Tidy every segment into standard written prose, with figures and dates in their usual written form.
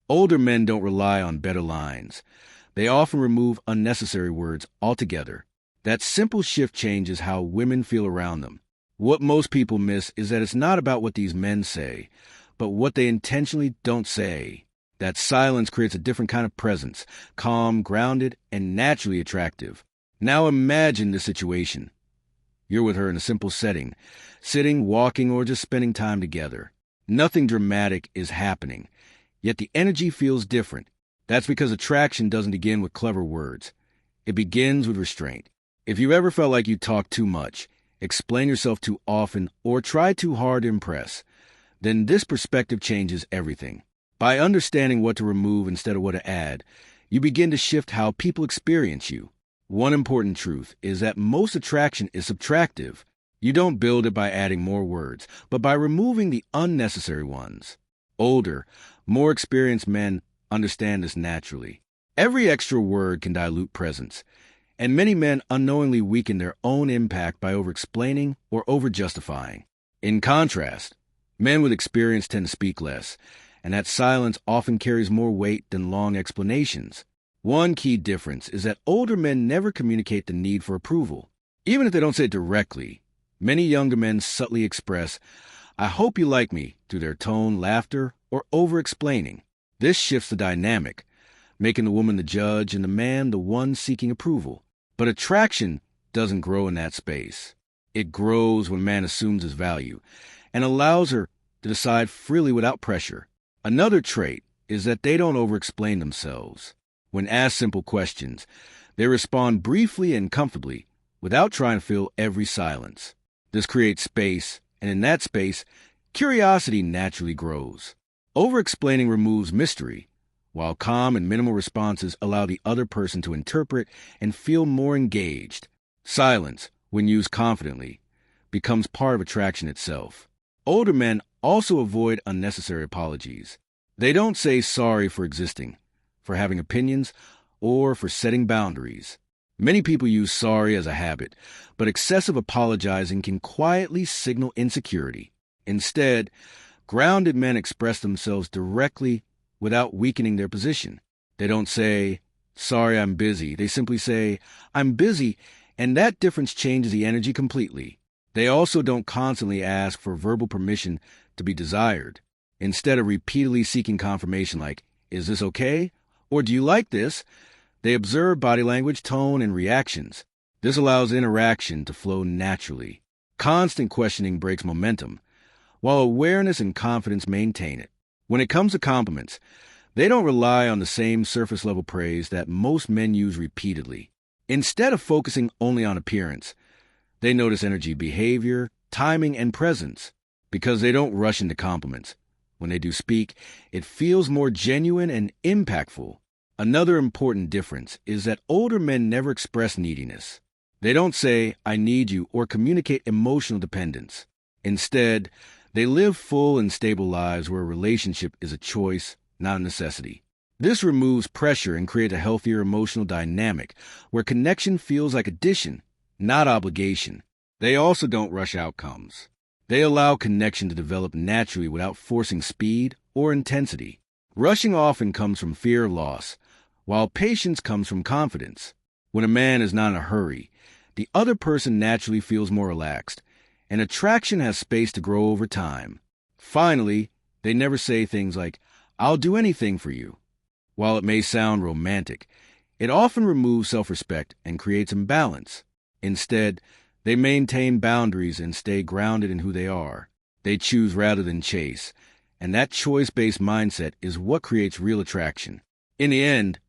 Older men don't rely on better lines. They often remove unnecessary words altogether. That simple shift changes how women feel around them. What most people miss is that it's not about what these men say, but what they intentionally don't say. That silence creates a different kind of presence, calm, grounded, and naturally attractive. Now imagine the situation. You're with her in a simple setting, sitting, walking, or just spending time together. Nothing dramatic is happening, yet the energy feels different. That's because attraction doesn't begin with clever words. It begins with restraint. If you ever felt like you talk too much, explain yourself too often, or try too hard to impress, then this perspective changes everything. By understanding what to remove instead of what to add, you begin to shift how people experience you. One important truth is that most attraction is subtractive. You don't build it by adding more words, but by removing the unnecessary ones. Older, more experienced men understand this naturally. Every extra word can dilute presence, and many men unknowingly weaken their own impact by over-explaining or over-justifying. In contrast, men with experience tend to speak less, and that silence often carries more weight than long explanations. One key difference is that older men never communicate the need for approval. Even if they don't say it directly, many younger men subtly express, "I hope you like me," through their tone, laughter, or over-explaining. This shifts the dynamic, making the woman the judge and the man the one seeking approval. But attraction doesn't grow in that space. It grows when man assumes his value and allows her to decide freely without pressure. Another trait is that they don't over-explain themselves. When asked simple questions, they respond briefly and comfortably without trying to fill every silence. This creates space, and in that space, curiosity naturally grows. Over-explaining removes mystery, while calm and minimal responses allow the other person to interpret and feel more engaged. Silence, when used confidently, becomes part of attraction itself. Older men also avoid unnecessary apologies. They don't say sorry for existing, for having opinions, or for setting boundaries. Many people use sorry as a habit, but excessive apologizing can quietly signal insecurity. Instead, grounded men express themselves directly without weakening their position. They don't say, "Sorry, I'm busy." They simply say, "I'm busy," and that difference changes the energy completely. They also don't constantly ask for verbal permission to be desired. Instead of repeatedly seeking confirmation like, "Is this okay?" or "Do you like this?" they observe body language, tone, and reactions. This allows interaction to flow naturally. Constant questioning breaks momentum, while awareness and confidence maintain it. When it comes to compliments, they don't rely on the same surface-level praise that most men use repeatedly. Instead of focusing only on appearance, they notice energy, behavior, timing, and presence. Because they don't rush into compliments, when they do speak, it feels more genuine and impactful. Another important difference is that older men never express neediness. They don't say, "I need you," or communicate emotional dependence. Instead, they live full and stable lives where a relationship is a choice, not a necessity. This removes pressure and creates a healthier emotional dynamic where connection feels like addition, not obligation. They also don't rush outcomes. They allow connection to develop naturally without forcing speed or intensity. Rushing often comes from fear of loss, while patience comes from confidence. When a man is not in a hurry, the other person naturally feels more relaxed, and attraction has space to grow over time. Finally, they never say things like, "I'll do anything for you." While it may sound romantic, it often removes self-respect and creates imbalance. Instead, they maintain boundaries and stay grounded in who they are. They choose rather than chase, and that choice-based mindset is what creates real attraction. In the end,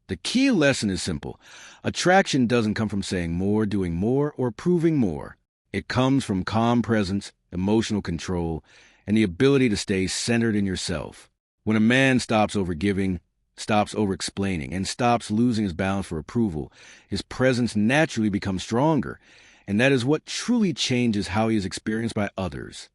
the key lesson is simple. Attraction doesn't come from saying more, doing more, or proving more. It comes from calm presence, emotional control, and the ability to stay centered in yourself. When a man stops overgiving, stops over-explaining, and stops losing his balance for approval, his presence naturally becomes stronger, and that is what truly changes how he is experienced by others.